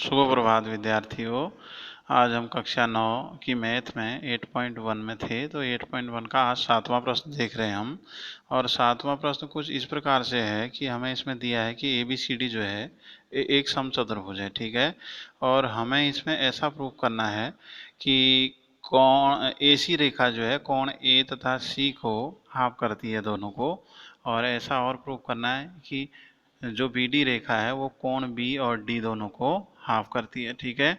शुभ प्रभात विद्यार्थियों। आज हम कक्षा 9 की मैथ में 8.1 में थे, तो 8.1 का आज 7वां प्रश्न देख रहे हैं हम। और 7वां प्रश्न कुछ इस प्रकार से है कि हमें इसमें दिया है कि ABCD जो है एक समचतुर्भुज है, ठीक है। और हमें इसमें ऐसा प्रूव करना है कि कोण AC रेखा जो है कोण A तथा C को हाफ करती है दोनों को। और ऐसा और प्रूव करना है कि जो BD रेखा है वो कोण B और D दोनों को हाफ करती है, ठीक है।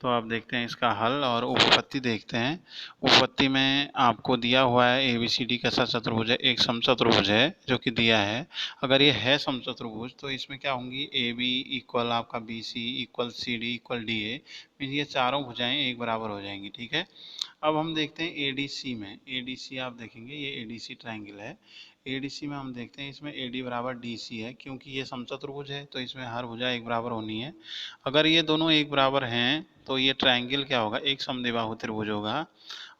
तो आप देखते हैं इसका हल और उपपत्ति देखते हैं। उपपत्ति में आपको दिया हुआ है ABCD कैसा चतुर्भुज है, एक समचतुर्भुज है जो कि दिया है। अगर ये है समचतुर्भुज तो इसमें क्या होंगी, AB इक्वल आपका BC equal CD equal DA, mean ये चारों भुजाएं एक बराबर हो जाएंगी, ठीक है। अब हम देखते हैं ADC में। ADC आप देखेंगे ये ADC ट्रायंगल है। ADC में हम देखते हैं इसमें AD बराबर DC है, क्योंकि ये समचतुर्भुज है तो इसमें हर भुजा एक बराबर होनी है। अगर ये दोनों एक बराबर हैं तो ये ट्रायंगल क्या होगा, एक समद्विबाहु त्रिभुज होगा।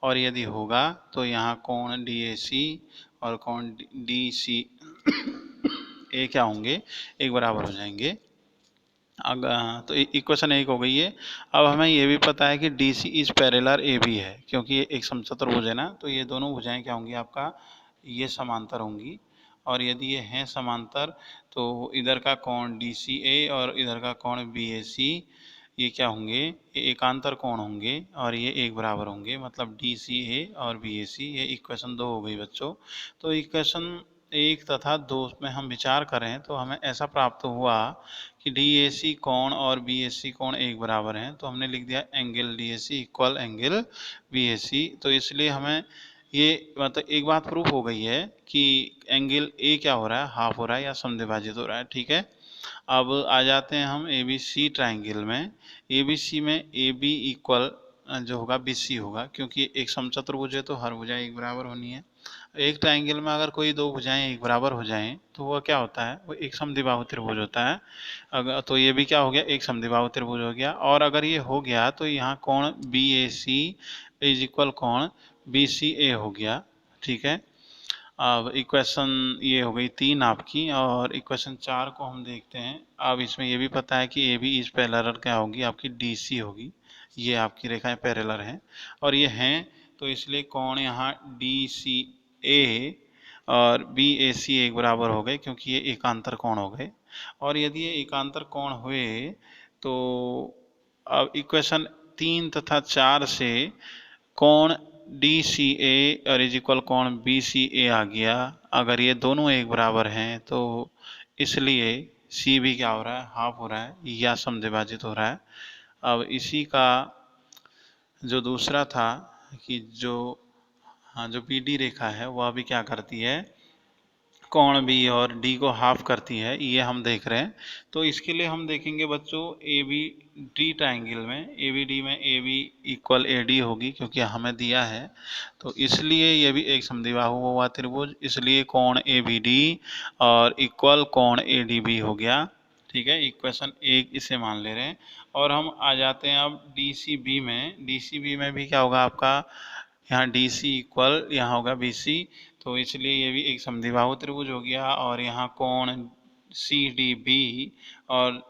और यदि होगा तो यहाँ कोण DAC और कोण DCA क्या होंगे, एक बराबर हो जाएंगे। तो इक्वेशन एक हो गई है। अब हमें ये भी पता है कि DC इज पैरेलल AB है, क्योंकि ये एक समचतुर्भुज है ना, तो ये दोनों भुजाएं क्या होंगी आपका, ये समांतर होंगी। और यदि ये हैं समांतर तो इधर का कोण DCA और इधर का कोण BAC ये क्या होंगे, ये एकांतर कोण होंगे और ये एक बराबर होंगे, मतलब DCA और BAC। ये इक्वेशन 2 हो गई बच्चों। तो इक्वेशन 1 तथा 2 में हम विचार करें तो हमें ऐसा प्राप्त हुआ कि DAC कोण और BAC कोण एक बराबर हैं, तो हमने लिख दिया angle DAC equal angle BAC। तो इसलिए हमें ये मतलब एक बात प्रूफ हो गई है कि एंगल A क्या हो रहा है, हाफ हो रहा है या समद्विभाजित हो रहा है, ठीक है। अब आ जाते हैं हम ABC ट्रायंगल में। ABC में AB इक्वल जो होगा BC होगा, क्योंकि एक समचतुर्भुज है तो हर भुजा एक बराबर होनी है। एक ट्रायंगल में अगर कोई दो भुजाएं एक बराबर हो जाएं तो वह क्या होता है, वो एक समद्विबाहु त्रिभुज होता है। अगर तो ये भी क्या हो गया, एक समद्विबाहु त्रिभुज हो गया। और अगर ये हो गया तो यहाँ कोण BAC इज इक्वल कोण BCA हो गया, ठीक है। अब इक्वेशन ये हो गई 3 आपकी। और इक्वेशन 4 को हम देखते हैं। अब इसमें ये भी पता है कि AB इज पैरेलल क्या होगी, आपकी DC होगी। ये आपकी रेखाएं पैरेलल हैं और ये हैं, तो इसलिए कोण यहाँ DCA और BAC एक बराबर हो गए, क्योंकि ये एकांतर कोण हो गए। और यदि ये एकांतर कोण हुए तो अब इक्वेशन 3 तथा 4 से कोण DCA और इज इक्वल कोण BCA आ गया। अगर ये दोनों एक बराबर हैं तो इसलिए C भी क्या हो रहा है, हाफ हो रहा है या समद्विभाजित हो रहा है। अब इसी का जो दूसरा था कि जो जो BD रेखा है वह भी क्या करती है, कोण B और D को हाफ करती है, ये हम देख रहे हैं। तो इसके लिए हम देखेंगे बच्चों ABD ट्रायंगल में, ABD में AB इक्वल AD होगी, क्योंकि हमें दिया है। तो इसलिए ये भी एक समद्विबाहु हुआ त्रिभुज, इसलिए कोण ABD और इक्वल कोण ADB हो गया, ठीक है। इक्वेशन 1 इसे मान ले रहे हैं। और हम आ जाते हैं अब DCB में। DCB में भी क्या होगा आपका, यहाँ DC इक्वल यहाँ होगा BC, तो इसलिए ये भी एक समद्विबाहु त्रिभुज हो गया। और यहाँ कोण CDB और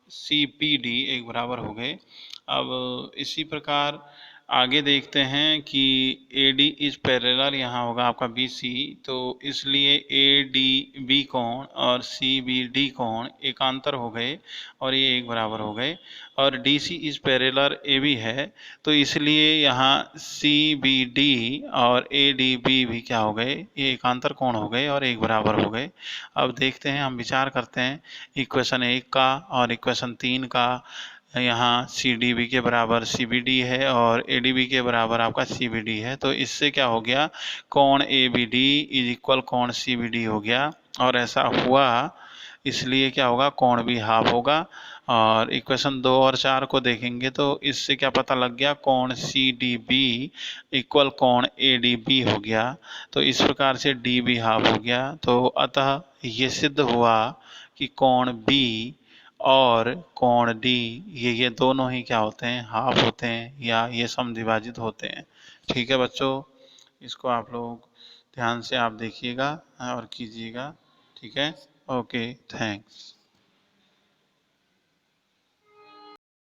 CPD एक बराबर हो गए। अब इसी प्रकार आगे देखते हैं कि AD इज पैरेलल यहाँ होगा आपका BC, तो इसलिए ADB कोण और CBD कोण एकांतर हो गए और ये एक बराबर हो गए। और DC इज पैरेलल AB है, तो इसलिए यहाँ CBD और ADB भी क्या हो गए, ये एकांतर कोण हो गए और एक बराबर हो गए। अब देखते हैं, हम विचार करते हैं इक्वेशन 1 का और इक्वेशन 3 का। यहाँ CDB के बराबर CBD है और ADB के बराबर आपका CBD है, तो इससे क्या हो गया, कोण ABD इज इक्वल कोण CBD हो गया। और ऐसा हुआ इसलिए क्या होगा, कोण भी हाफ होगा। और इक्वेशन 2 और 4 को देखेंगे तो इससे क्या पता लग गया, कोण CDB इक्वल कोण ADB हो गया। तो इस प्रकार से D भी हाफ हो गया। तो अतः ये सिद्ध हुआ कि कोण B और कोण D ये दोनों ही क्या होते हैं, हाफ होते हैं या ये समद्विभाजित होते हैं, ठीक है बच्चों। इसको आप लोग ध्यान से आप देखिएगा और कीजिएगा, ठीक है। Okay, thanks.